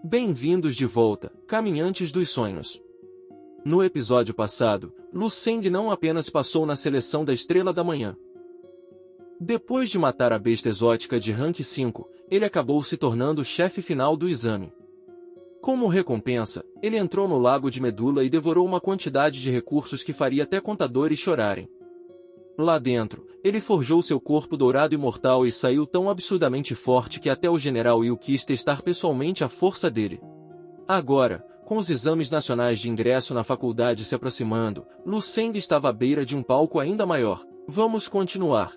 Bem-vindos de volta, caminhantes dos sonhos. No episódio passado, Lu Seng não apenas passou na seleção da Estrela da Manhã. Depois de matar a besta exótica de rank 5, ele acabou se tornando o chefe final do exame. Como recompensa, ele entrou no Lago de Medula e devorou uma quantidade de recursos que faria até contadores chorarem. Lá dentro, ele forjou seu corpo dourado imortal e saiu tão absurdamente forte que até o general Yu quis testar pessoalmente a força dele. Agora, com os exames nacionais de ingresso na faculdade se aproximando, Lu Seng estava à beira de um palco ainda maior. Vamos continuar.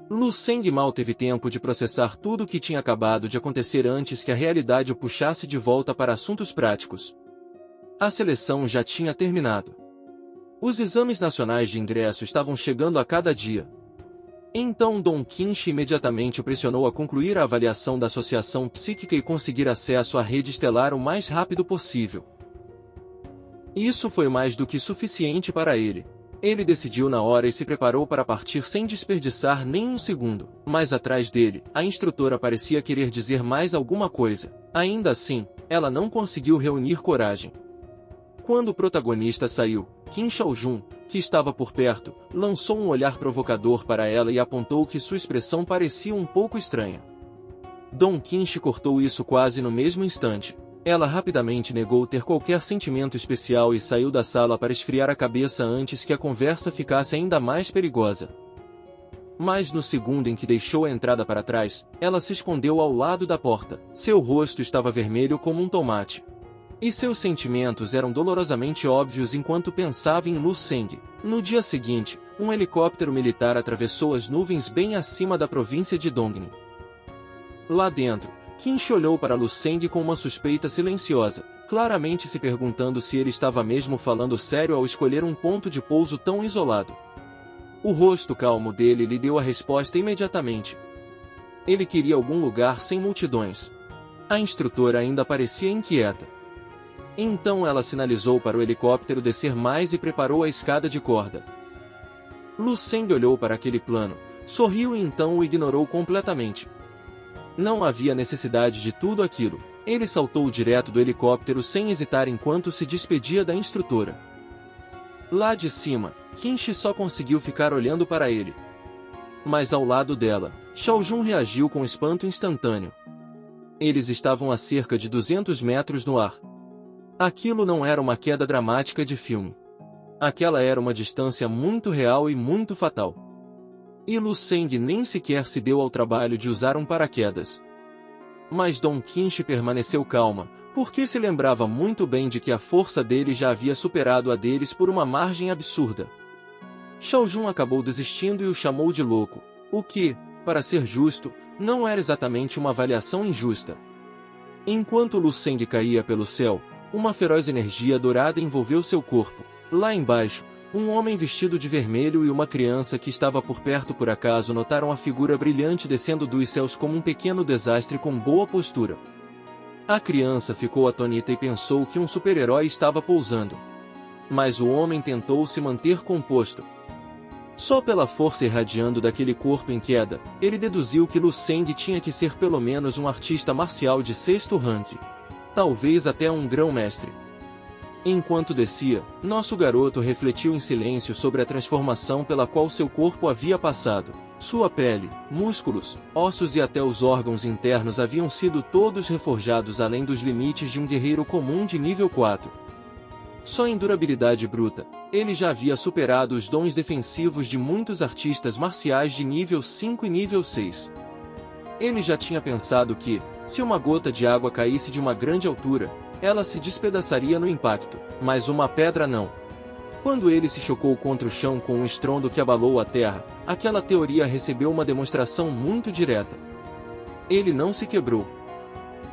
Lu Seng mal teve tempo de processar tudo o que tinha acabado de acontecer antes que a realidade o puxasse de volta para assuntos práticos. A seleção já tinha terminado. Os exames nacionais de ingresso estavam chegando a cada dia. Então Don Quixote imediatamente o pressionou a concluir a avaliação da associação psíquica e conseguir acesso à rede estelar o mais rápido possível. Isso foi mais do que suficiente para ele. Ele decidiu na hora e se preparou para partir sem desperdiçar nem um segundo. Mas atrás dele, a instrutora parecia querer dizer mais alguma coisa. Ainda assim, ela não conseguiu reunir coragem. Quando o protagonista saiu, Qin Shaojun, que estava por perto, lançou um olhar provocador para ela e apontou que sua expressão parecia um pouco estranha. Don Quixote cortou isso quase no mesmo instante. Ela rapidamente negou ter qualquer sentimento especial e saiu da sala para esfriar a cabeça antes que a conversa ficasse ainda mais perigosa. Mas no segundo em que deixou a entrada para trás, ela se escondeu ao lado da porta. Seu rosto estava vermelho como um tomate. E seus sentimentos eram dolorosamente óbvios enquanto pensava em Lu Seng. No dia seguinte, um helicóptero militar atravessou as nuvens bem acima da província de Dongni. Lá dentro, Quixote olhou para Lu Seng com uma suspeita silenciosa, claramente se perguntando se ele estava mesmo falando sério ao escolher um ponto de pouso tão isolado. O rosto calmo dele lhe deu a resposta imediatamente. Ele queria algum lugar sem multidões. A instrutora ainda parecia inquieta. Então ela sinalizou para o helicóptero descer mais e preparou a escada de corda. Lu Seng olhou para aquele plano, sorriu e então o ignorou completamente. Não havia necessidade de tudo aquilo. Ele saltou direto do helicóptero sem hesitar enquanto se despedia da instrutora. Lá de cima, Quixote só conseguiu ficar olhando para ele. Mas ao lado dela, Shaojun reagiu com espanto instantâneo. Eles estavam a cerca de 200 metros no ar. Aquilo não era uma queda dramática de filme. Aquela era uma distância muito real e muito fatal. E Lu Seng nem sequer se deu ao trabalho de usar um paraquedas. Mas Don Quixote permaneceu calma, porque se lembrava muito bem de que a força dele já havia superado a deles por uma margem absurda. Shaojun acabou desistindo e o chamou de louco, o que, para ser justo, não era exatamente uma avaliação injusta. Enquanto Lu Seng caía pelo céu, uma feroz energia dourada envolveu seu corpo. Lá embaixo, um homem vestido de vermelho e uma criança que estava por perto por acaso notaram a figura brilhante descendo dos céus como um pequeno desastre com boa postura. A criança ficou atônita e pensou que um super-herói estava pousando. Mas o homem tentou se manter composto. Só pela força irradiando daquele corpo em queda, ele deduziu que Lu Seng tinha que ser pelo menos um artista marcial de 6º rank. Talvez até um grão-mestre. Enquanto descia, nosso garoto refletiu em silêncio sobre a transformação pela qual seu corpo havia passado. Sua pele, músculos, ossos e até os órgãos internos haviam sido todos reforjados além dos limites de um guerreiro comum de nível 4. Só em durabilidade bruta, ele já havia superado os dons defensivos de muitos artistas marciais de nível 5 e nível 6. Ele já tinha pensado que, se uma gota de água caísse de uma grande altura, ela se despedaçaria no impacto, mas uma pedra não. Quando ele se chocou contra o chão com um estrondo que abalou a terra, aquela teoria recebeu uma demonstração muito direta. Ele não se quebrou.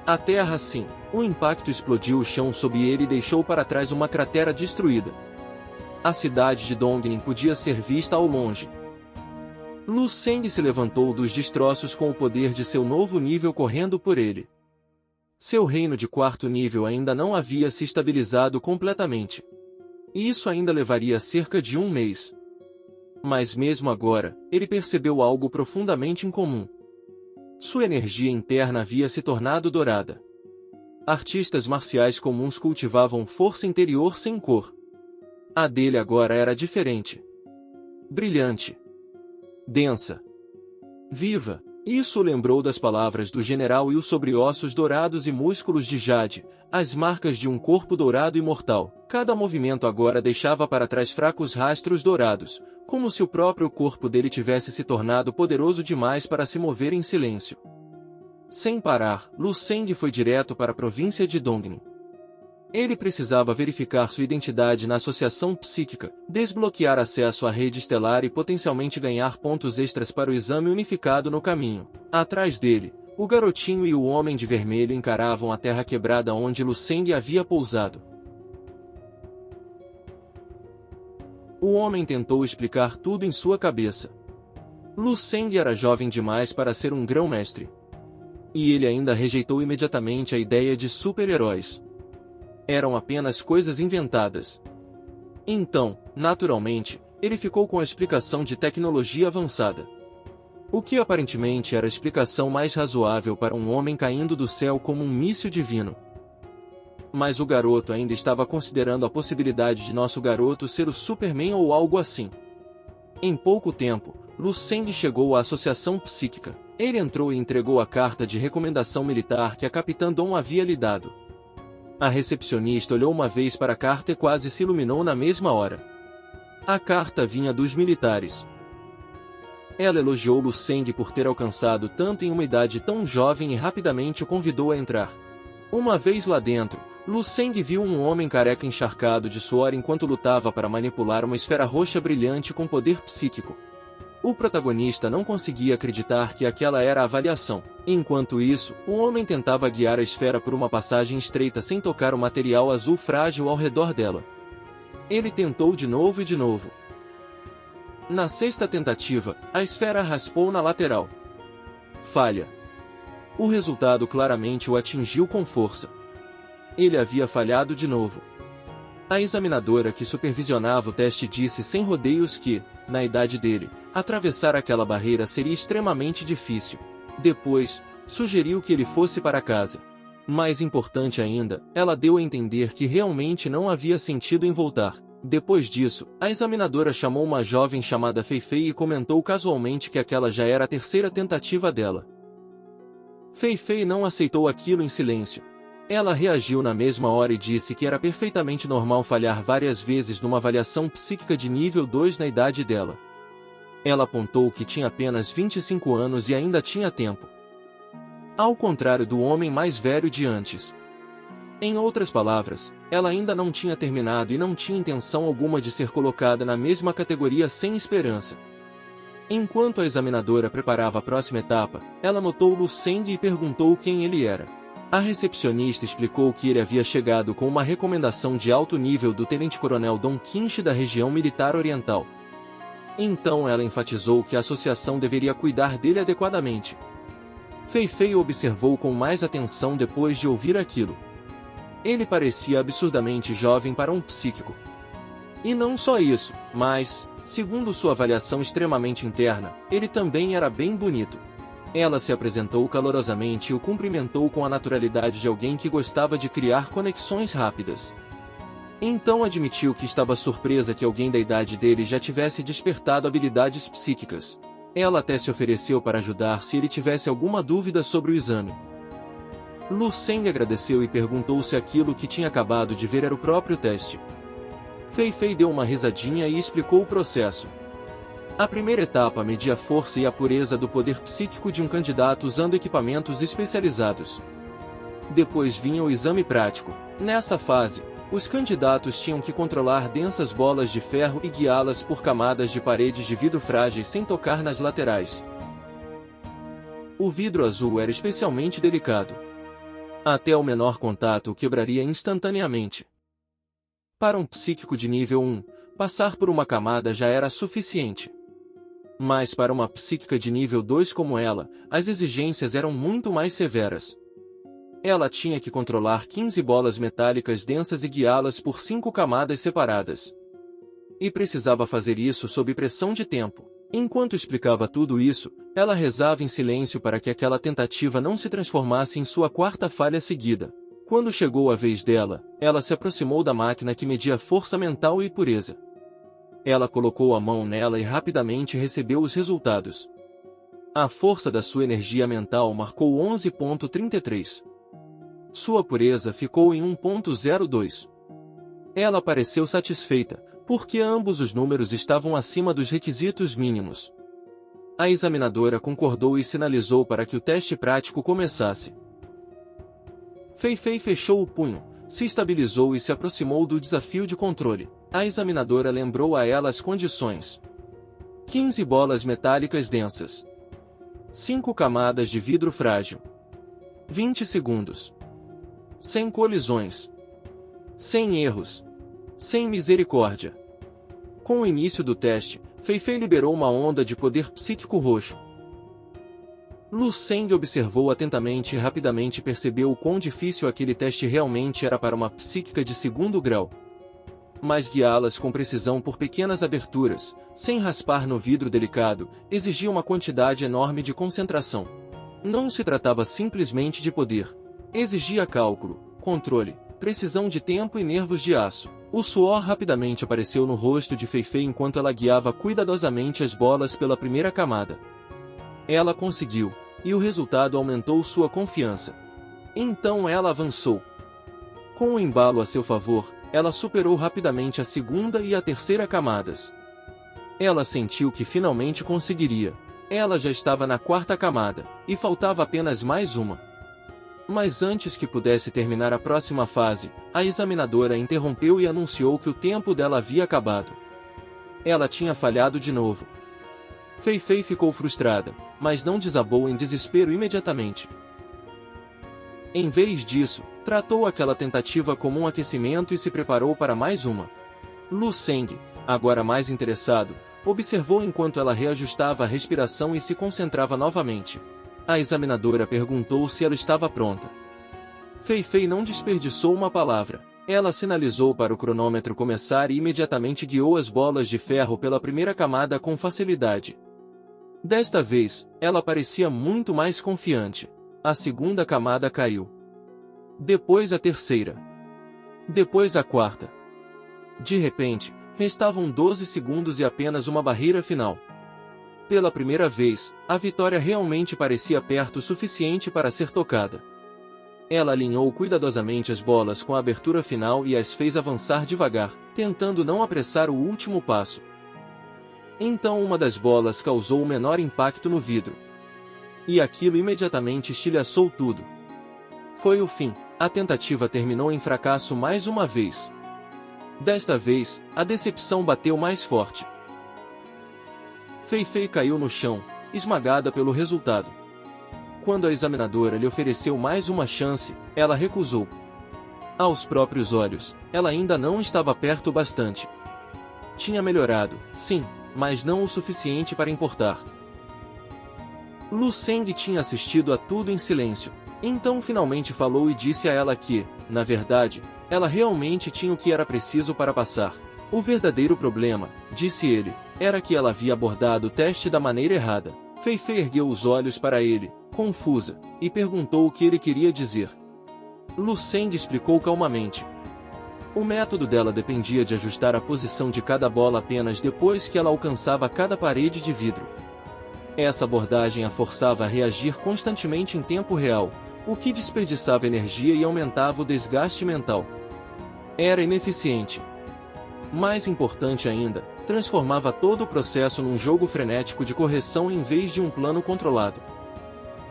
A terra sim, o impacto explodiu o chão sob ele e deixou para trás uma cratera destruída. A cidade de Dongni podia ser vista ao longe. Lu Seng se levantou dos destroços com o poder de seu novo nível correndo por ele. Seu reino de 4º nível ainda não havia se estabilizado completamente. E isso ainda levaria cerca de um mês. Mas mesmo agora, ele percebeu algo profundamente incomum. Sua energia interna havia se tornado dourada. Artistas marciais comuns cultivavam força interior sem cor. A dele agora era diferente. Brilhante. Densa. Viva. Isso o lembrou das palavras do general Yu sobre ossos dourados e músculos de jade, as marcas de um corpo dourado imortal. Cada movimento agora deixava para trás fracos rastros dourados, como se o próprio corpo dele tivesse se tornado poderoso demais para se mover em silêncio. Sem parar, Lu Seng foi direto para a província de Dongning. Ele precisava verificar sua identidade na associação psíquica, desbloquear acesso à rede estelar e potencialmente ganhar pontos extras para o exame unificado no caminho. Atrás dele, o garotinho e o homem de vermelho encaravam a terra quebrada onde Lu Seng havia pousado. O homem tentou explicar tudo em sua cabeça. Lu Seng era jovem demais para ser um grão-mestre. E ele ainda rejeitou imediatamente a ideia de super-heróis. Eram apenas coisas inventadas. Então, naturalmente, ele ficou com a explicação de tecnologia avançada. O que aparentemente era a explicação mais razoável para um homem caindo do céu como um míssil divino. Mas o garoto ainda estava considerando a possibilidade de nosso garoto ser o Superman ou algo assim. Em pouco tempo, Lu Seng chegou à associação psíquica. Ele entrou e entregou a carta de recomendação militar que a Capitã Dong havia lhe dado. A recepcionista olhou uma vez para a carta e quase se iluminou na mesma hora. A carta vinha dos militares. Ela elogiou Lu Seng por ter alcançado tanto em uma idade tão jovem e rapidamente o convidou a entrar. Uma vez lá dentro, Lu Seng viu um homem careca encharcado de suor enquanto lutava para manipular uma esfera roxa brilhante com poder psíquico. O protagonista não conseguia acreditar que aquela era a avaliação. Enquanto isso, o homem tentava guiar a esfera por uma passagem estreita sem tocar o material azul frágil ao redor dela. Ele tentou de novo e de novo. Na sexta tentativa, a esfera raspou na lateral. Falha. O resultado claramente o atingiu com força. Ele havia falhado de novo. A examinadora que supervisionava o teste disse sem rodeios que, na idade dele, atravessar aquela barreira seria extremamente difícil. Depois, sugeriu que ele fosse para casa. Mais importante ainda, ela deu a entender que realmente não havia sentido em voltar. Depois disso, a examinadora chamou uma jovem chamada Fei Fei e comentou casualmente que aquela já era a terceira tentativa dela. Fei Fei não aceitou aquilo em silêncio. Ela reagiu na mesma hora e disse que era perfeitamente normal falhar várias vezes numa avaliação psíquica de nível 2 na idade dela. Ela apontou que tinha apenas 25 anos e ainda tinha tempo. Ao contrário do homem mais velho de antes. Em outras palavras, ela ainda não tinha terminado e não tinha intenção alguma de ser colocada na mesma categoria sem esperança. Enquanto a examinadora preparava a próxima etapa, ela notou Lu Seng e perguntou quem ele era. A recepcionista explicou que ele havia chegado com uma recomendação de alto nível do tenente-coronel Dong Qinshi da região militar oriental. Então ela enfatizou que a associação deveria cuidar dele adequadamente. Fei Fei observou com mais atenção depois de ouvir aquilo. Ele parecia absurdamente jovem para um psíquico. E não só isso, mas, segundo sua avaliação extremamente interna, ele também era bem bonito. Ela se apresentou calorosamente e o cumprimentou com a naturalidade de alguém que gostava de criar conexões rápidas. Então admitiu que estava surpresa que alguém da idade dele já tivesse despertado habilidades psíquicas. Ela até se ofereceu para ajudar se ele tivesse alguma dúvida sobre o exame. Lu Seng agradeceu e perguntou se aquilo que tinha acabado de ver era o próprio teste. Fei Fei deu uma risadinha e explicou o processo. A primeira etapa media a força e a pureza do poder psíquico de um candidato usando equipamentos especializados. Depois vinha o exame prático. Nessa fase, os candidatos tinham que controlar densas bolas de ferro e guiá-las por camadas de paredes de vidro frágeis sem tocar nas laterais. O vidro azul era especialmente delicado. Até o menor contato o quebraria instantaneamente. Para um psíquico de nível 1, passar por uma camada já era suficiente. Mas para uma psíquica de nível 2 como ela, as exigências eram muito mais severas. Ela tinha que controlar 15 bolas metálicas densas e guiá-las por 5 camadas separadas. E precisava fazer isso sob pressão de tempo. Enquanto explicava tudo isso, ela rezava em silêncio para que aquela tentativa não se transformasse em sua quarta falha seguida. Quando chegou a vez dela, ela se aproximou da máquina que media força mental e pureza. Ela colocou a mão nela e rapidamente recebeu os resultados. A força da sua energia mental marcou 11,33. Sua pureza ficou em 1,02. Ela pareceu satisfeita, porque ambos os números estavam acima dos requisitos mínimos. A examinadora concordou e sinalizou para que o teste prático começasse. Fei Fei fechou o punho, se estabilizou e se aproximou do desafio de controle. A examinadora lembrou a ela as condições. 15 bolas metálicas densas. 5 camadas de vidro frágil. 20 segundos. 100 colisões. 100 erros. Sem misericórdia. Com o início do teste, Fei Fei liberou uma onda de poder psíquico roxo. Lu Seng observou atentamente e rapidamente percebeu o quão difícil aquele teste realmente era para uma psíquica de segundo grau. Mas guiá-las com precisão por pequenas aberturas, sem raspar no vidro delicado, exigia uma quantidade enorme de concentração. Não se tratava simplesmente de poder. Exigia cálculo, controle, precisão de tempo e nervos de aço. O suor rapidamente apareceu no rosto de Fei Fei enquanto ela guiava cuidadosamente as bolas pela primeira camada. Ela conseguiu, e o resultado aumentou sua confiança. Então ela avançou. Com o embalo a seu favor, ela superou rapidamente a segunda e a terceira camadas. Ela sentiu que finalmente conseguiria. Ela já estava na quarta camada, e faltava apenas mais uma. Mas antes que pudesse terminar a próxima fase, a examinadora interrompeu e anunciou que o tempo dela havia acabado. Ela tinha falhado de novo. Fei Fei ficou frustrada, mas não desabou em desespero imediatamente. Em vez disso, tratou aquela tentativa como um aquecimento e se preparou para mais uma. Lu Seng, agora mais interessado, observou enquanto ela reajustava a respiração e se concentrava novamente. A examinadora perguntou se ela estava pronta. Fei Fei não desperdiçou uma palavra. Ela sinalizou para o cronômetro começar e imediatamente guiou as bolas de ferro pela primeira camada com facilidade. Desta vez, ela parecia muito mais confiante. A segunda camada caiu. Depois a terceira. Depois a quarta. De repente, restavam 12 segundos e apenas uma barreira final. Pela primeira vez, a vitória realmente parecia perto o suficiente para ser tocada. Ela alinhou cuidadosamente as bolas com a abertura final e as fez avançar devagar, tentando não apressar o último passo. Então uma das bolas causou o menor impacto no vidro. E aquilo imediatamente estilhaçou tudo. Foi o fim. A tentativa terminou em fracasso mais uma vez. Desta vez, a decepção bateu mais forte. Fei Fei caiu no chão, esmagada pelo resultado. Quando a examinadora lhe ofereceu mais uma chance, ela recusou. Aos próprios olhos, ela ainda não estava perto o bastante. Tinha melhorado, sim, mas não o suficiente para importar. Lu Seng tinha assistido a tudo em silêncio. Então finalmente falou e disse a ela que, na verdade, ela realmente tinha o que era preciso para passar. O verdadeiro problema, disse ele, era que ela havia abordado o teste da maneira errada. Fei Fei ergueu os olhos para ele, confusa, e perguntou o que ele queria dizer. Lu Seng explicou calmamente. O método dela dependia de ajustar a posição de cada bola apenas depois que ela alcançava cada parede de vidro. Essa abordagem a forçava a reagir constantemente em tempo real, o que desperdiçava energia e aumentava o desgaste mental. Era ineficiente. Mais importante ainda, transformava todo o processo num jogo frenético de correção em vez de um plano controlado.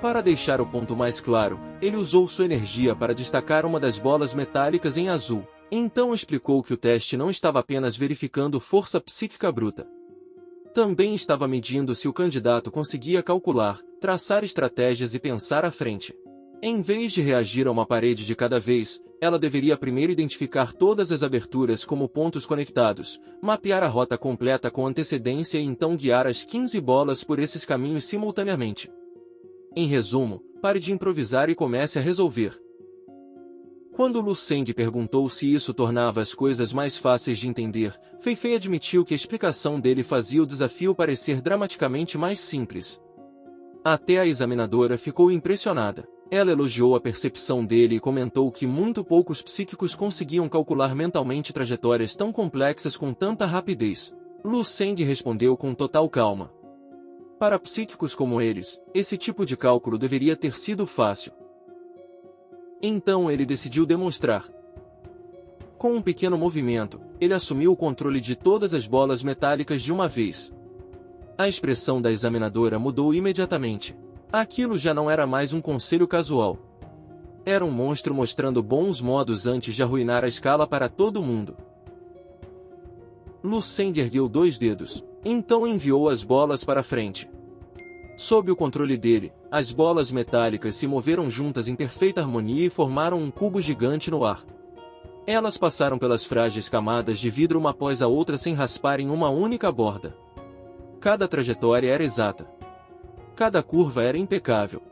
Para deixar o ponto mais claro, ele usou sua energia para destacar uma das bolas metálicas em azul. Então explicou que o teste não estava apenas verificando força psíquica bruta. Também estava medindo se o candidato conseguia calcular, traçar estratégias e pensar à frente. Em vez de reagir a uma parede de cada vez, ela deveria primeiro identificar todas as aberturas como pontos conectados, mapear a rota completa com antecedência e então guiar as 15 bolas por esses caminhos simultaneamente. Em resumo, pare de improvisar e comece a resolver. Quando Lu Seng perguntou se isso tornava as coisas mais fáceis de entender, Fei Fei admitiu que a explicação dele fazia o desafio parecer dramaticamente mais simples. Até a examinadora ficou impressionada. Ela elogiou a percepção dele e comentou que muito poucos psíquicos conseguiam calcular mentalmente trajetórias tão complexas com tanta rapidez. Lu Seng respondeu com total calma. Para psíquicos como eles, esse tipo de cálculo deveria ter sido fácil. Então ele decidiu demonstrar. Com um pequeno movimento, ele assumiu o controle de todas as bolas metálicas de uma vez. A expressão da examinadora mudou imediatamente. Aquilo já não era mais um conselho casual. Era um monstro mostrando bons modos antes de arruinar a escala para todo mundo. Lu Seng ergueu 2 dedos. Então enviou as bolas para frente. Sob o controle dele, as bolas metálicas se moveram juntas em perfeita harmonia e formaram um cubo gigante no ar. Elas passaram pelas frágeis camadas de vidro uma após a outra sem raspar em uma única borda. Cada trajetória era exata. Cada curva era impecável.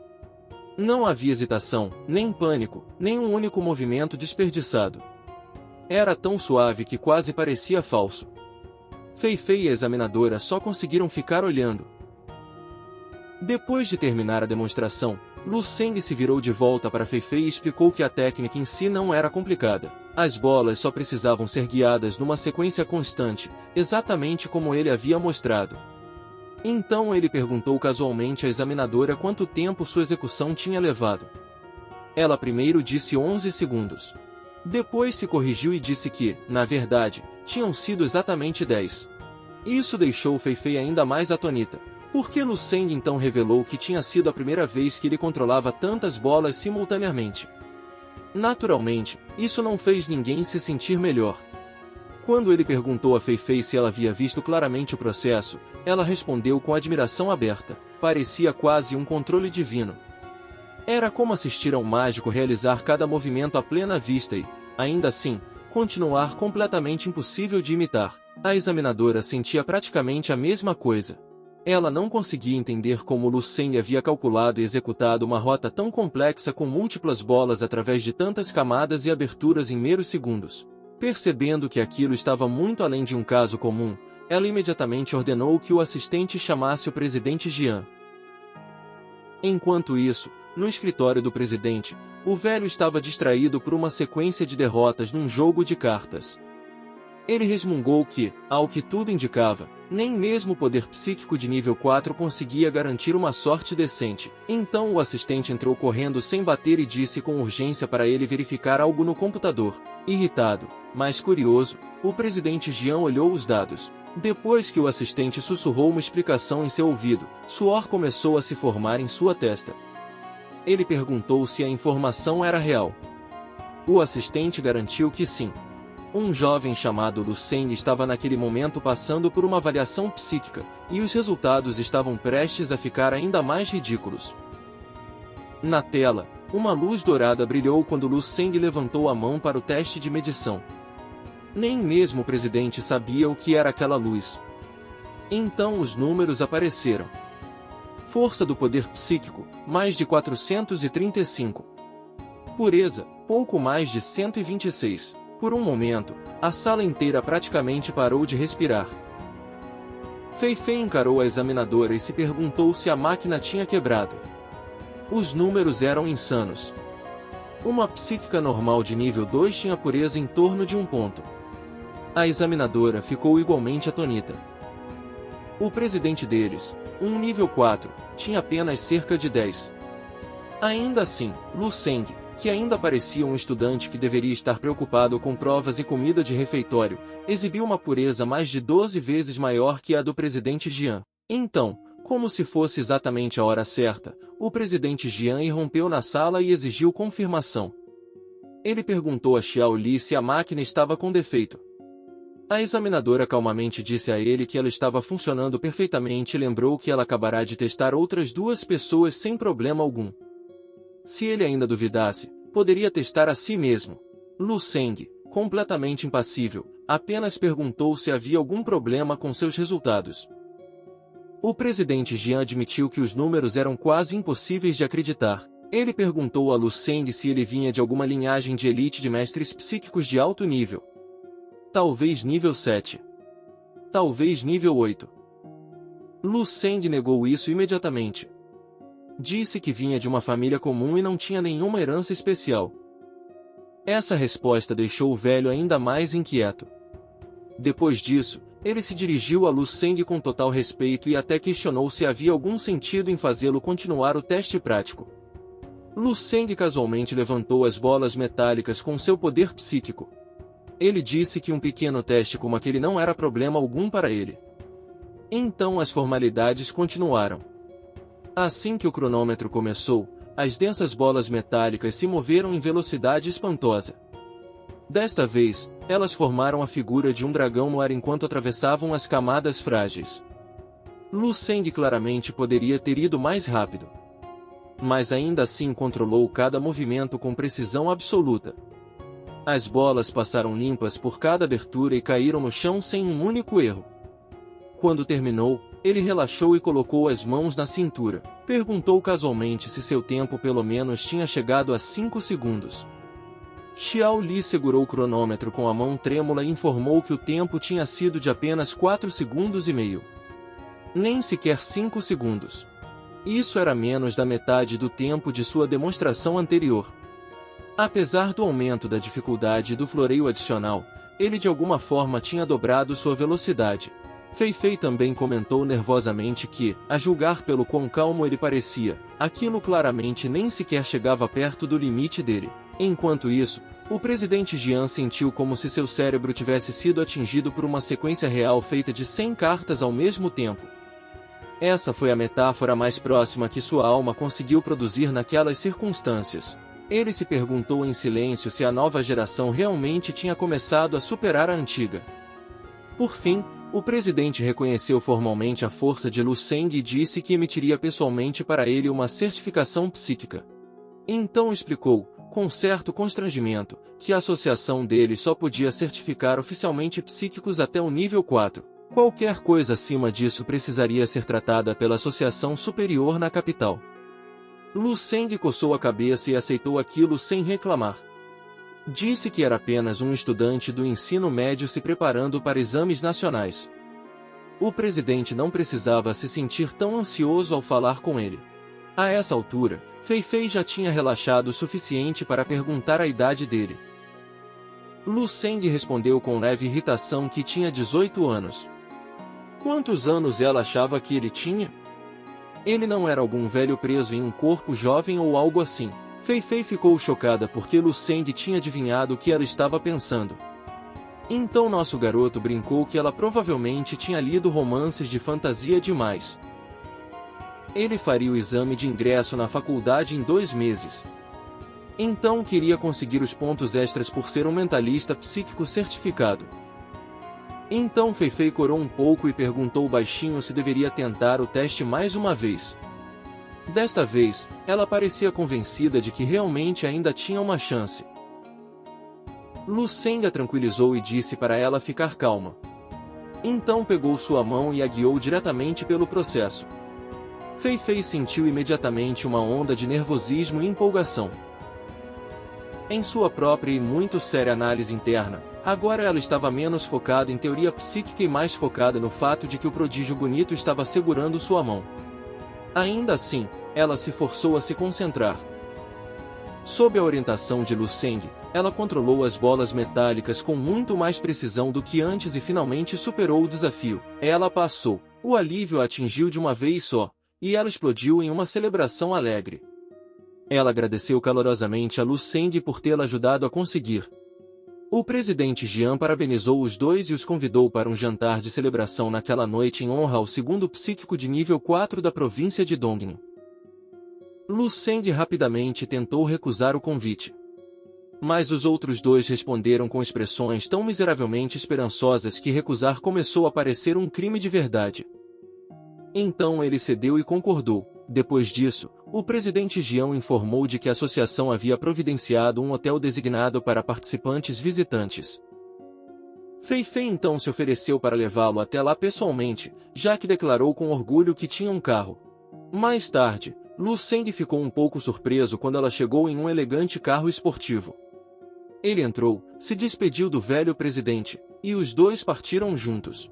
Não havia hesitação, nem pânico, nem um único movimento desperdiçado. Era tão suave que quase parecia falso. Fei Fei e a examinadora só conseguiram ficar olhando. Depois de terminar a demonstração, Lu Seng se virou de volta para Fei Fei e explicou que a técnica em si não era complicada. As bolas só precisavam ser guiadas numa sequência constante, exatamente como ele havia mostrado. Então ele perguntou casualmente à examinadora quanto tempo sua execução tinha levado. Ela primeiro disse 11 segundos. Depois se corrigiu e disse que, na verdade, tinham sido exatamente 10. Isso deixou Fei Fei ainda mais atônita. Porque Lu Seng então revelou que tinha sido a primeira vez que ele controlava tantas bolas simultaneamente. Naturalmente, isso não fez ninguém se sentir melhor. Quando ele perguntou a Fei Fei se ela havia visto claramente o processo, ela respondeu com admiração aberta. Parecia quase um controle divino. Era como assistir a um mágico realizar cada movimento à plena vista e, ainda assim, continuar completamente impossível de imitar. A examinadora sentia praticamente a mesma coisa. Ela não conseguia entender como Lu Seng havia calculado e executado uma rota tão complexa com múltiplas bolas através de tantas camadas e aberturas em meros segundos. Percebendo que aquilo estava muito além de um caso comum, ela imediatamente ordenou que o assistente chamasse o presidente Jian. Enquanto isso, no escritório do presidente, o velho estava distraído por uma sequência de derrotas num jogo de cartas. Ele resmungou que, ao que tudo indicava, nem mesmo o poder psíquico de nível 4 conseguia garantir uma sorte decente. Então o assistente entrou correndo sem bater e disse com urgência para ele verificar algo no computador. Irritado, mas curioso, o presidente Jian olhou os dados. Depois que o assistente sussurrou uma explicação em seu ouvido, suor começou a se formar em sua testa. Ele perguntou se a informação era real. O assistente garantiu que sim. Um jovem chamado Lu Seng estava naquele momento passando por uma avaliação psíquica, e os resultados estavam prestes a ficar ainda mais ridículos. Na tela, uma luz dourada brilhou quando Lu Seng levantou a mão para o teste de medição. Nem mesmo o presidente sabia o que era aquela luz. Então os números apareceram. Força do poder psíquico, mais de 435. Pureza, pouco mais de 126. Por um momento, a sala inteira praticamente parou de respirar. Fei Fei encarou a examinadora e se perguntou se a máquina tinha quebrado. Os números eram insanos. Uma psíquica normal de nível 2 tinha pureza em torno de 1 ponto. A examinadora ficou igualmente atônita. O presidente deles, um nível 4, tinha apenas cerca de 10. Ainda assim, Lu Seng, que ainda parecia um estudante que deveria estar preocupado com provas e comida de refeitório, exibiu uma pureza mais de 12 vezes maior que a do presidente Jian. Então, como se fosse exatamente a hora certa, o presidente Jian irrompeu na sala e exigiu confirmação. Ele perguntou a Xiao Li se a máquina estava com defeito. A examinadora calmamente disse a ele que ela estava funcionando perfeitamente e lembrou que ela acabará de testar outras 2 pessoas sem problema algum. Se ele ainda duvidasse, poderia testar a si mesmo. Lu Seng, completamente impassível, apenas perguntou se havia algum problema com seus resultados. O presidente Jian admitiu que os números eram quase impossíveis de acreditar. Ele perguntou a Lucende se ele vinha de alguma linhagem de elite de mestres psíquicos de alto nível. Talvez nível 7. Talvez nível 8. Lucende negou isso imediatamente. Disse que vinha de uma família comum e não tinha nenhuma herança especial. Essa resposta deixou o velho ainda mais inquieto. Depois disso, ele se dirigiu a Lucende com total respeito e até questionou se havia algum sentido em fazê-lo continuar o teste prático. Lucende casualmente levantou as bolas metálicas com seu poder psíquico. Ele disse que um pequeno teste como aquele não era problema algum para ele. Então as formalidades continuaram. Assim que o cronômetro começou, as densas bolas metálicas se moveram em velocidade espantosa. Desta vez, elas formaram a figura de um dragão no ar enquanto atravessavam as camadas frágeis. Lucende claramente poderia ter ido mais rápido. Mas ainda assim controlou cada movimento com precisão absoluta. As bolas passaram limpas por cada abertura e caíram no chão sem um único erro. Quando terminou, ele relaxou e colocou as mãos na cintura. Perguntou casualmente se seu tempo pelo menos tinha chegado a 5 segundos. Xiao Li segurou o cronômetro com a mão trêmula e informou que o tempo tinha sido de apenas 4 segundos e meio. Nem sequer 5 segundos. Isso era menos da metade do tempo de sua demonstração anterior. Apesar do aumento da dificuldade e do floreio adicional, ele de alguma forma tinha dobrado sua velocidade. Fei Fei também comentou nervosamente que, a julgar pelo quão calmo ele parecia, aquilo claramente nem sequer chegava perto do limite dele. Enquanto isso, o presidente Jian sentiu como se seu cérebro tivesse sido atingido por uma sequência real feita de 100 cartas ao mesmo tempo. Essa foi a metáfora mais próxima que sua alma conseguiu produzir naquelas circunstâncias. Ele se perguntou em silêncio se a nova geração realmente tinha começado a superar a antiga. Por fim, o presidente reconheceu formalmente a força de Lucende e disse que emitiria pessoalmente para ele uma certificação psíquica. Então explicou, com certo constrangimento, que a associação dele só podia certificar oficialmente psíquicos até o nível 4. Qualquer coisa acima disso precisaria ser tratada pela associação superior na capital. Lucende coçou a cabeça e aceitou aquilo sem reclamar. Disse que era apenas um estudante do ensino médio se preparando para exames nacionais. O presidente não precisava se sentir tão ansioso ao falar com ele. A essa altura, Fei Fei já tinha relaxado o suficiente para perguntar a idade dele. Lucende respondeu com leve irritação que tinha 18 anos. Quantos anos ela achava que ele tinha? Ele não era algum velho preso em um corpo jovem ou algo assim. Fei Fei ficou chocada porque Lucende tinha adivinhado o que ela estava pensando. Então nosso garoto brincou que ela provavelmente tinha lido romances de fantasia demais. Ele faria o exame de ingresso na faculdade em 2 meses. Então queria conseguir os pontos extras por ser um mentalista psíquico certificado. Então Fei Fei corou um pouco e perguntou baixinho se deveria tentar o teste mais uma vez. Desta vez, ela parecia convencida de que realmente ainda tinha uma chance. Lucende a tranquilizou e disse para ela ficar calma. Então pegou sua mão e a guiou diretamente pelo processo. Fei Fei sentiu imediatamente uma onda de nervosismo e empolgação. Em sua própria e muito séria análise interna, agora ela estava menos focada em teoria psíquica e mais focada no fato de que o prodígio bonito estava segurando sua mão. Ainda assim, ela se forçou a se concentrar. Sob a orientação de Lucende, ela controlou as bolas metálicas com muito mais precisão do que antes e finalmente superou o desafio. Ela passou. O alívio a atingiu de uma vez só, e ela explodiu em uma celebração alegre. Ela agradeceu calorosamente a Lucende por tê-la ajudado a conseguir. O presidente Jian parabenizou os dois e os convidou para um jantar de celebração naquela noite em honra ao segundo psíquico de nível 4 da província de Dongni. Lucende rapidamente tentou recusar o convite. Mas os outros dois responderam com expressões tão miseravelmente esperançosas que recusar começou a parecer um crime de verdade. Então ele cedeu e concordou. Depois disso, o presidente Jian informou de que a associação havia providenciado um hotel designado para participantes visitantes. Fei Fei então se ofereceu para levá-lo até lá pessoalmente, já que declarou com orgulho que tinha um carro. Mais tarde, Lu Seng ficou um pouco surpreso quando ela chegou em um elegante carro esportivo. Ele entrou, se despediu do velho presidente, e os dois partiram juntos.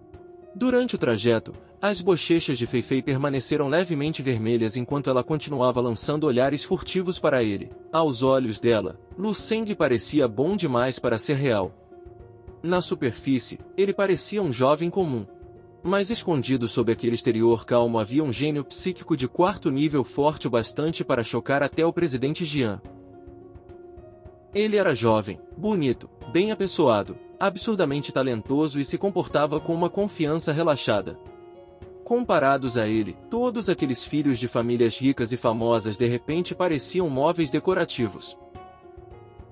Durante o trajeto, as bochechas de Fei-Fei permaneceram levemente vermelhas enquanto ela continuava lançando olhares furtivos para ele. Aos olhos dela, Lu Seng parecia bom demais para ser real. Na superfície, ele parecia um jovem comum. Mas escondido sob aquele exterior calmo havia um gênio psíquico de quarto nível forte o bastante para chocar até o presidente Jian. Ele era jovem, bonito, bem apessoado, absurdamente talentoso e se comportava com uma confiança relaxada. Comparados a ele, todos aqueles filhos de famílias ricas e famosas de repente pareciam móveis decorativos.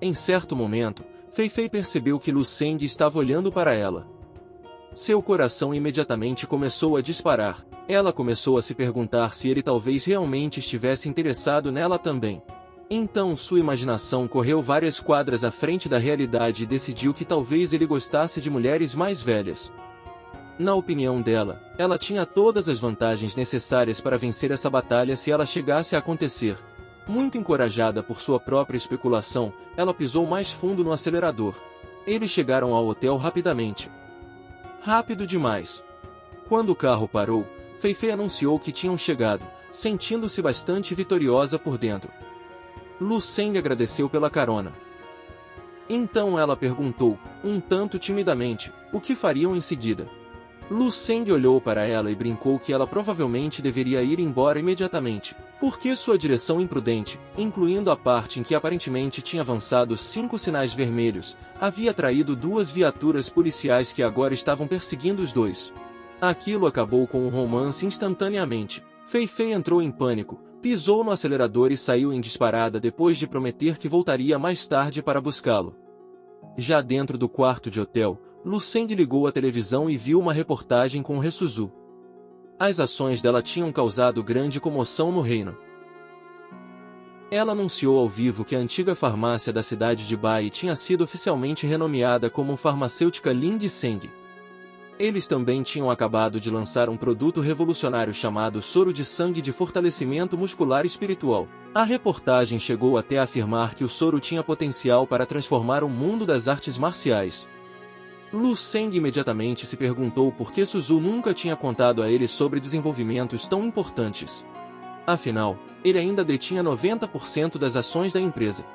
Em certo momento, Fei-Fei percebeu que Lu Seng estava olhando para ela. Seu coração imediatamente começou a disparar. Ela começou a se perguntar se ele talvez realmente estivesse interessado nela também. Então sua imaginação correu várias quadras à frente da realidade e decidiu que talvez ele gostasse de mulheres mais velhas. Na opinião dela, ela tinha todas as vantagens necessárias para vencer essa batalha se ela chegasse a acontecer. Muito encorajada por sua própria especulação, ela pisou mais fundo no acelerador. Eles chegaram ao hotel rapidamente. Rápido demais. Quando o carro parou, Fei-Fei anunciou que tinham chegado, sentindo-se bastante vitoriosa por dentro. Lu Seng agradeceu pela carona. Então ela perguntou, um tanto timidamente, o que fariam em seguida. Lu Seng olhou para ela e brincou que ela provavelmente deveria ir embora imediatamente, porque sua direção imprudente, incluindo a parte em que aparentemente tinha avançado 5 sinais vermelhos, havia atraído 2 viaturas policiais que agora estavam perseguindo os dois. Aquilo acabou com o romance instantaneamente. Fei-Fei entrou em pânico, pisou no acelerador e saiu em disparada depois de prometer que voltaria mais tarde para buscá-lo. Já dentro do quarto de hotel, Lu Seng ligou a televisão e viu uma reportagem com He Suzu. As ações dela tinham causado grande comoção no reino. Ela anunciou ao vivo que a antiga farmácia da cidade de Bai tinha sido oficialmente renomeada como farmacêutica Lin Seng. Eles também tinham acabado de lançar um produto revolucionário chamado soro de sangue de fortalecimento muscular espiritual. A reportagem chegou até a afirmar que o soro tinha potencial para transformar o mundo das artes marciais. Lu Seng imediatamente se perguntou por que Suzu nunca tinha contado a ele sobre desenvolvimentos tão importantes. Afinal, ele ainda detinha 90% das ações da empresa.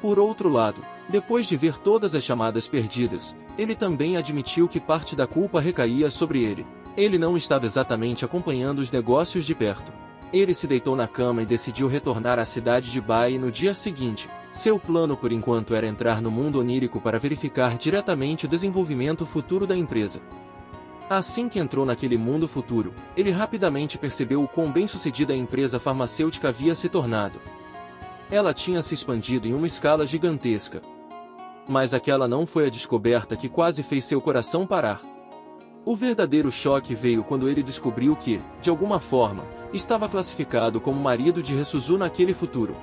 Por outro lado, depois de ver todas as chamadas perdidas, ele também admitiu que parte da culpa recaía sobre ele. Ele não estava exatamente acompanhando os negócios de perto. Ele se deitou na cama e decidiu retornar à cidade de Bai no dia seguinte. Seu plano por enquanto era entrar no mundo onírico para verificar diretamente o desenvolvimento futuro da empresa. Assim que entrou naquele mundo futuro, ele rapidamente percebeu o quão bem-sucedida a empresa farmacêutica havia se tornado. Ela tinha se expandido em uma escala gigantesca. Mas aquela não foi a descoberta que quase fez seu coração parar. O verdadeiro choque veio quando ele descobriu que, de alguma forma, estava classificado como marido de He Suzu naquele futuro.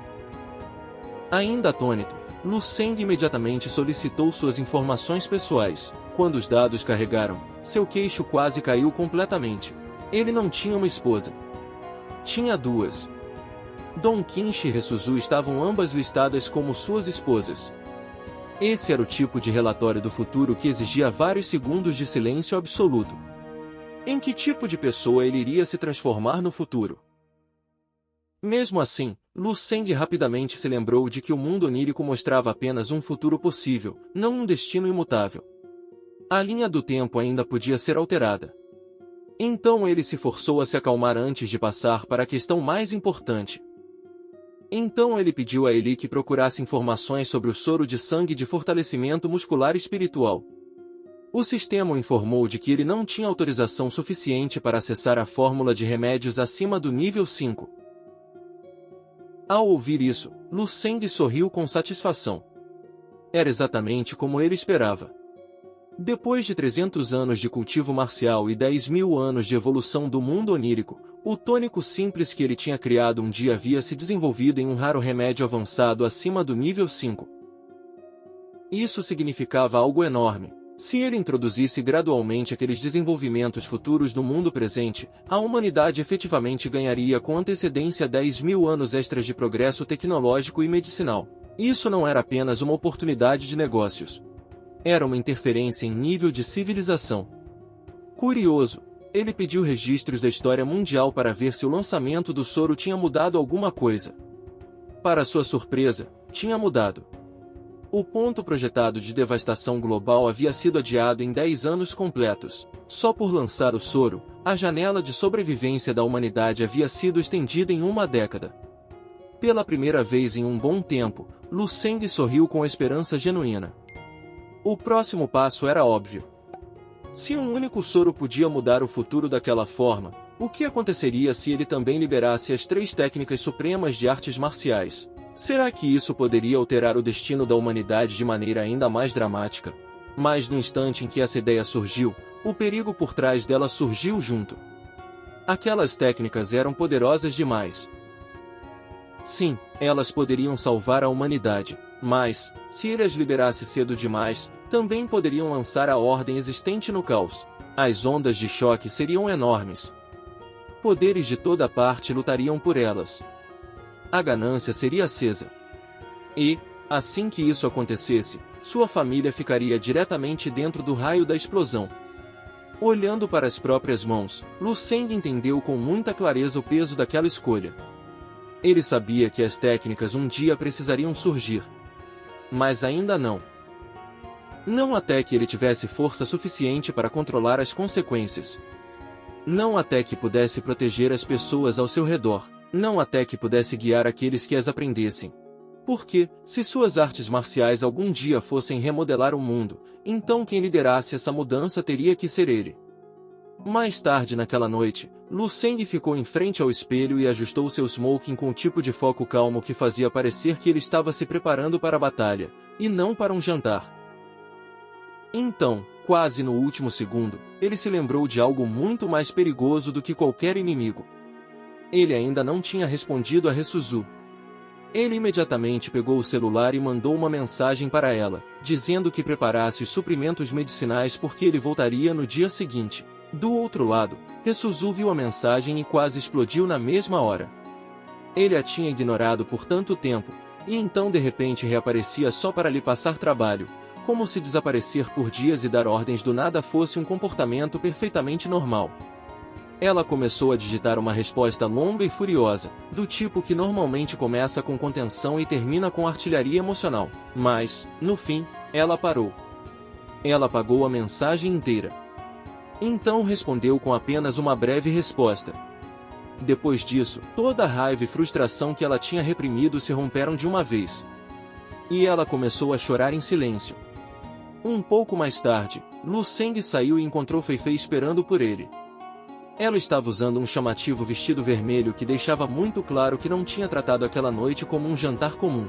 Ainda atônito, Lu Seng imediatamente solicitou suas informações pessoais. Quando os dados carregaram, seu queixo quase caiu completamente. Ele não tinha uma esposa. Tinha 2. Dong Qinshi e He Suzu estavam ambas listadas como suas esposas. Esse era o tipo de relatório do futuro que exigia vários segundos de silêncio absoluto. Em que tipo de pessoa ele iria se transformar no futuro? Mesmo assim, Lu Seng rapidamente se lembrou de que o mundo onírico mostrava apenas um futuro possível, não um destino imutável. A linha do tempo ainda podia ser alterada. Então ele se forçou a se acalmar antes de passar para a questão mais importante. Então ele pediu a Eli que procurasse informações sobre o soro de sangue de fortalecimento muscular espiritual. O sistema o informou de que ele não tinha autorização suficiente para acessar a fórmula de remédios acima do nível 5. Ao ouvir isso, Lu Seng sorriu com satisfação. Era exatamente como ele esperava. Depois de 300 anos de cultivo marcial e 10.000 anos de evolução do mundo onírico, o tônico simples que ele tinha criado um dia havia se desenvolvido em um raro remédio avançado acima do nível 5. Isso significava algo enorme. Se ele introduzisse gradualmente aqueles desenvolvimentos futuros no mundo presente, a humanidade efetivamente ganharia com antecedência 10.000 anos extras de progresso tecnológico e medicinal. Isso não era apenas uma oportunidade de negócios. Era uma interferência em nível de civilização. Curioso, ele pediu registros da história mundial para ver se o lançamento do soro tinha mudado alguma coisa. Para sua surpresa, tinha mudado. O ponto projetado de devastação global havia sido adiado em 10 anos completos. Só por lançar o soro, a janela de sobrevivência da humanidade havia sido estendida em uma década. Pela primeira vez em um bom tempo, Lu Seng sorriu com esperança genuína. O próximo passo era óbvio. Se um único soro podia mudar o futuro daquela forma, o que aconteceria se ele também liberasse as 3 técnicas supremas de artes marciais? Será que isso poderia alterar o destino da humanidade de maneira ainda mais dramática? Mas no instante em que essa ideia surgiu, o perigo por trás dela surgiu junto. Aquelas técnicas eram poderosas demais. Sim, elas poderiam salvar a humanidade, mas, se ele as liberasse cedo demais, também poderiam lançar a ordem existente no caos. As ondas de choque seriam enormes. Poderes de toda parte lutariam por elas. A ganância seria acesa. E, assim que isso acontecesse, sua família ficaria diretamente dentro do raio da explosão. Olhando para as próprias mãos, Lu Seng entendeu com muita clareza o peso daquela escolha. Ele sabia que as técnicas um dia precisariam surgir. Mas ainda não. Não até que ele tivesse força suficiente para controlar as consequências. Não até que pudesse proteger as pessoas ao seu redor. Não até que pudesse guiar aqueles que as aprendessem. Porque, se suas artes marciais algum dia fossem remodelar o mundo, então quem liderasse essa mudança teria que ser ele. Mais tarde naquela noite, Lu Seng ficou em frente ao espelho e ajustou seu smoking com o tipo de foco calmo que fazia parecer que ele estava se preparando para a batalha, e não para um jantar. Então, quase no último segundo, ele se lembrou de algo muito mais perigoso do que qualquer inimigo. Ele ainda não tinha respondido a Resuzu. Ele imediatamente pegou o celular e mandou uma mensagem para ela, dizendo que preparasse os suprimentos medicinais porque ele voltaria no dia seguinte. Do outro lado, Resuzu viu a mensagem e quase explodiu na mesma hora. Ele a tinha ignorado por tanto tempo, e então de repente reaparecia só para lhe passar trabalho, como se desaparecer por dias e dar ordens do nada fosse um comportamento perfeitamente normal. Ela começou a digitar uma resposta longa e furiosa, do tipo que normalmente começa com contenção e termina com artilharia emocional. Mas, no fim, ela parou. Ela apagou a mensagem inteira. Então respondeu com apenas uma breve resposta. Depois disso, toda a raiva e frustração que ela tinha reprimido se romperam de uma vez. E ela começou a chorar em silêncio. Um pouco mais tarde, Lu Seng saiu e encontrou Fei Fei esperando por ele. Ela estava usando um chamativo vestido vermelho que deixava muito claro que não tinha tratado aquela noite como um jantar comum.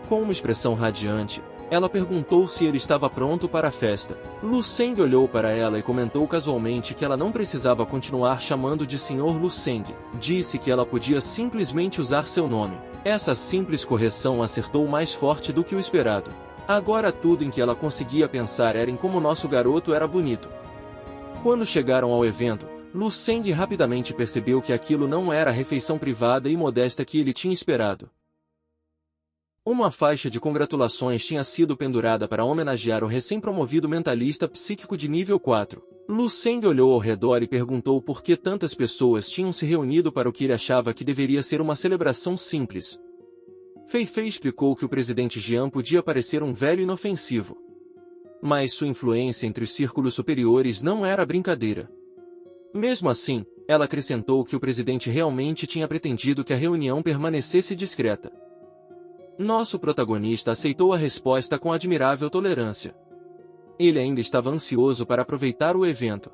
Com uma expressão radiante, ela perguntou se ele estava pronto para a festa. Lu Seng olhou para ela e comentou casualmente que ela não precisava continuar chamando de Sr. Lu Seng. Disse que ela podia simplesmente usar seu nome. Essa simples correção acertou mais forte do que o esperado. Agora tudo em que ela conseguia pensar era em como nosso garoto era bonito. Quando chegaram ao evento, Lu Seng rapidamente percebeu que aquilo não era a refeição privada e modesta que ele tinha esperado. Uma faixa de congratulações tinha sido pendurada para homenagear o recém-promovido mentalista psíquico de nível 4. Lu Seng olhou ao redor e perguntou por que tantas pessoas tinham se reunido para o que ele achava que deveria ser uma celebração simples. Fei Fei explicou que o presidente Jian podia parecer um velho inofensivo. Mas sua influência entre os círculos superiores não era brincadeira. Mesmo assim, ela acrescentou que o presidente realmente tinha pretendido que a reunião permanecesse discreta. Nosso protagonista aceitou a resposta com admirável tolerância. Ele ainda estava ansioso para aproveitar o evento.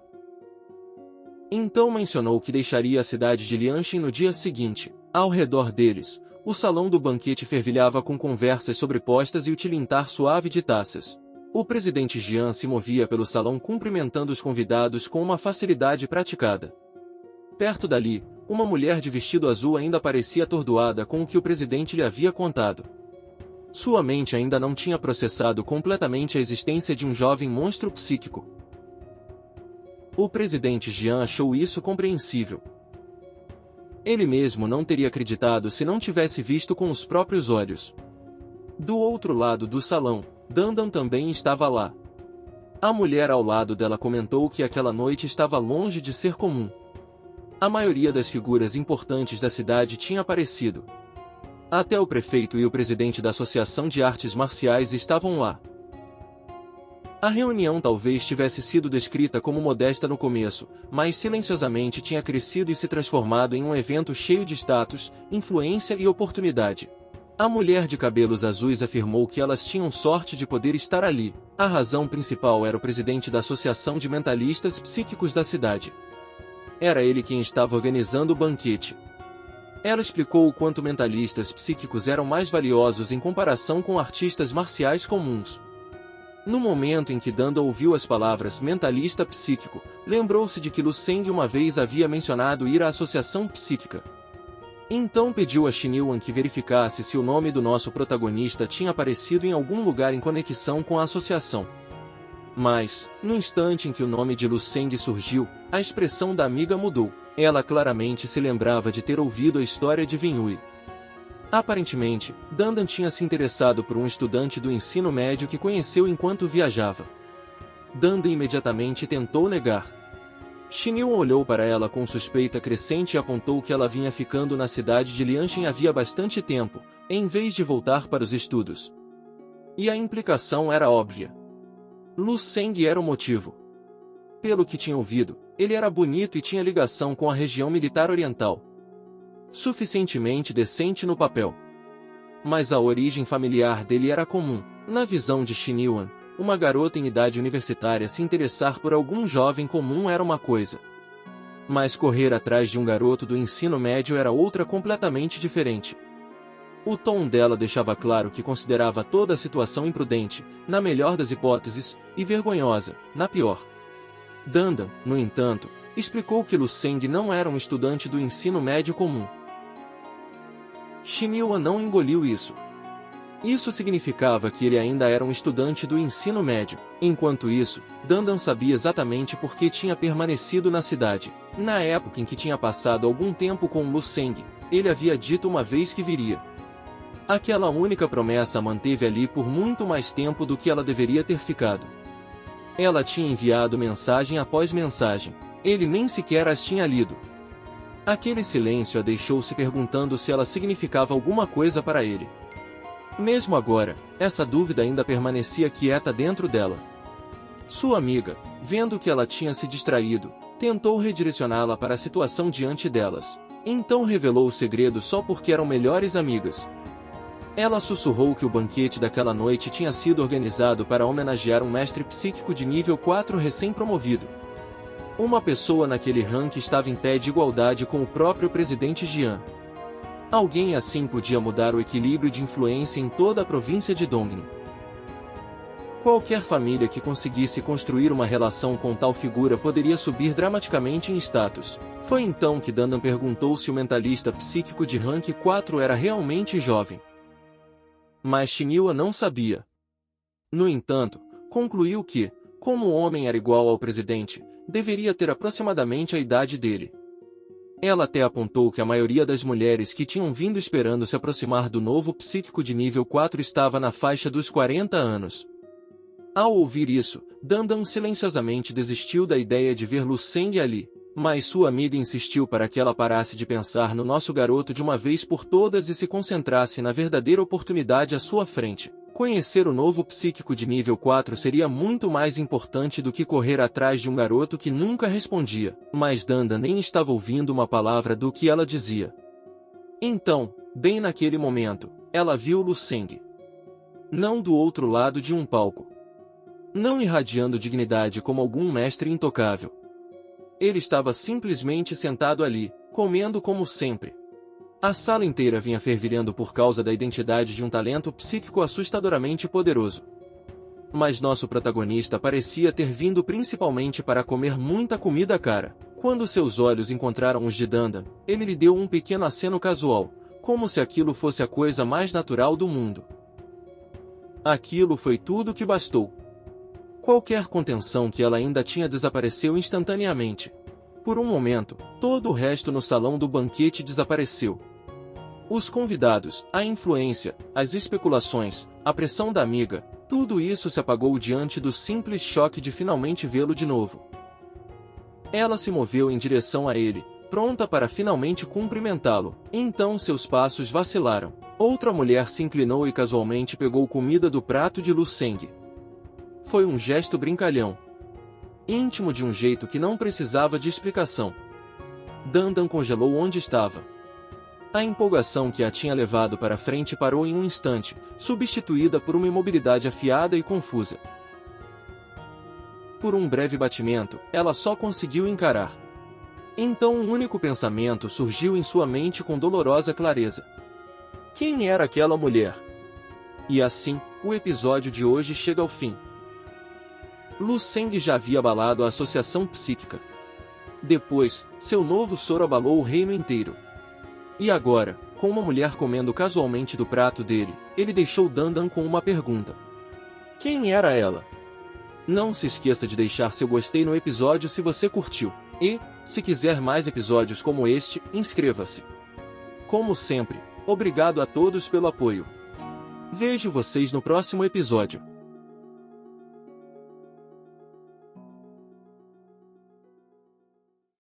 Então mencionou que deixaria a cidade de Lianshin no dia seguinte. Ao redor deles, o salão do banquete fervilhava com conversas sobrepostas e o tilintar suave de taças. O presidente Jian se movia pelo salão cumprimentando os convidados com uma facilidade praticada. Perto dali, uma mulher de vestido azul ainda parecia atordoada com o que o presidente lhe havia contado. Sua mente ainda não tinha processado completamente a existência de um jovem monstro psíquico. O presidente Jian achou isso compreensível. Ele mesmo não teria acreditado se não tivesse visto com os próprios olhos. Do outro lado do salão, Dandan também estava lá. A mulher ao lado dela comentou que aquela noite estava longe de ser comum. A maioria das figuras importantes da cidade tinha aparecido. Até o prefeito e o presidente da Associação de Artes Marciais estavam lá. A reunião talvez tivesse sido descrita como modesta no começo, mas silenciosamente tinha crescido e se transformado em um evento cheio de status, influência e oportunidade. A mulher de cabelos azuis afirmou que elas tinham sorte de poder estar ali. A razão principal era o presidente da Associação de Mentalistas Psíquicos da cidade. Era ele quem estava organizando o banquete. Ela explicou o quanto mentalistas psíquicos eram mais valiosos em comparação com artistas marciais comuns. No momento em que Danda ouviu as palavras mentalista psíquico, lembrou-se de que Lu Seng uma vez havia mencionado ir à associação psíquica. Então pediu a Xinyiuan que verificasse se o nome do nosso protagonista tinha aparecido em algum lugar em conexão com a associação. Mas, no instante em que o nome de Lu Seng surgiu, a expressão da amiga mudou. Ela claramente se lembrava de ter ouvido a história de Vinhui. Aparentemente, Dandan tinha se interessado por um estudante do ensino médio que conheceu enquanto viajava. Dandan imediatamente tentou negar. Xinyiuan olhou para ela com suspeita crescente e apontou que ela vinha ficando na cidade de Lianshan havia bastante tempo, em vez de voltar para os estudos. E a implicação era óbvia. Lu Seng era o motivo. Pelo que tinha ouvido, ele era bonito e tinha ligação com a região militar oriental. Suficientemente decente no papel. Mas a origem familiar dele era comum. Na visão de Xinyiuan, uma garota em idade universitária se interessar por algum jovem comum era uma coisa. Mas correr atrás de um garoto do ensino médio era outra completamente diferente. O tom dela deixava claro que considerava toda a situação imprudente, na melhor das hipóteses, e vergonhosa, na pior. Dandan, no entanto, explicou que Lu Seng não era um estudante do ensino médio comum. Xinyiuan não engoliu isso. Isso significava que ele ainda era um estudante do ensino médio. Enquanto isso, Dandan sabia exatamente por que tinha permanecido na cidade. Na época em que tinha passado algum tempo com Lu Seng, ele havia dito uma vez que viria. Aquela única promessa a manteve ali por muito mais tempo do que ela deveria ter ficado. Ela tinha enviado mensagem após mensagem. Ele nem sequer as tinha lido. Aquele silêncio a deixou se perguntando se ela significava alguma coisa para ele. Mesmo agora, essa dúvida ainda permanecia quieta dentro dela. Sua amiga, vendo que ela tinha se distraído, tentou redirecioná-la para a situação diante delas. Então revelou o segredo só porque eram melhores amigas. Ela sussurrou que o banquete daquela noite tinha sido organizado para homenagear um mestre psíquico de nível 4 recém-promovido. Uma pessoa naquele ranking estava em pé de igualdade com o próprio presidente Jian. Alguém assim podia mudar o equilíbrio de influência em toda a província de Dongni. Qualquer família que conseguisse construir uma relação com tal figura poderia subir dramaticamente em status. Foi então que Dandan perguntou se o mentalista psíquico de rank 4 era realmente jovem. Mas Xinyiuan não sabia. No entanto, concluiu que, como o homem era igual ao presidente, deveria ter aproximadamente a idade dele. Ela até apontou que a maioria das mulheres que tinham vindo esperando se aproximar do novo psíquico de nível 4 estava na faixa dos 40 anos. Ao ouvir isso, Dandan silenciosamente desistiu da ideia de ver Lu Seng ali, mas sua amiga insistiu para que ela parasse de pensar no nosso garoto de uma vez por todas e se concentrasse na verdadeira oportunidade à sua frente. Conhecer o novo psíquico de nível 4 seria muito mais importante do que correr atrás de um garoto que nunca respondia, mas Dandan nem estava ouvindo uma palavra do que ela dizia. Então, bem naquele momento, ela viu Lu Seng. Não do outro lado de um palco. Não irradiando dignidade como algum mestre intocável. Ele estava simplesmente sentado ali, comendo como sempre. A sala inteira vinha fervilhando por causa da identidade de um talento psíquico assustadoramente poderoso. Mas nosso protagonista parecia ter vindo principalmente para comer muita comida cara. Quando seus olhos encontraram os de Dandan, ele lhe deu um pequeno aceno casual, como se aquilo fosse a coisa mais natural do mundo. Aquilo foi tudo que bastou. Qualquer contenção que ela ainda tinha desapareceu instantaneamente. Por um momento, todo o resto no salão do banquete desapareceu. Os convidados, a influência, as especulações, a pressão da amiga, tudo isso se apagou diante do simples choque de finalmente vê-lo de novo. Ela se moveu em direção a ele, pronta para finalmente cumprimentá-lo. Então seus passos vacilaram. Outra mulher se inclinou e casualmente pegou comida do prato de Lu Seng. Foi um gesto brincalhão. Íntimo de um jeito que não precisava de explicação. Dandan congelou onde estava. A empolgação que a tinha levado para frente parou em um instante, substituída por uma imobilidade afiada e confusa. Por um breve batimento, ela só conseguiu encarar. Então um único pensamento surgiu em sua mente com dolorosa clareza. Quem era aquela mulher? E assim, o episódio de hoje chega ao fim. Lu Seng já havia abalado a associação psíquica. Depois, seu novo soro abalou o reino inteiro. E agora, com uma mulher comendo casualmente do prato dele, ele deixou Dandan com uma pergunta. Quem era ela? Não se esqueça de deixar seu gostei no episódio se você curtiu. E, se quiser mais episódios como este, inscreva-se. Como sempre, obrigado a todos pelo apoio. Vejo vocês no próximo episódio.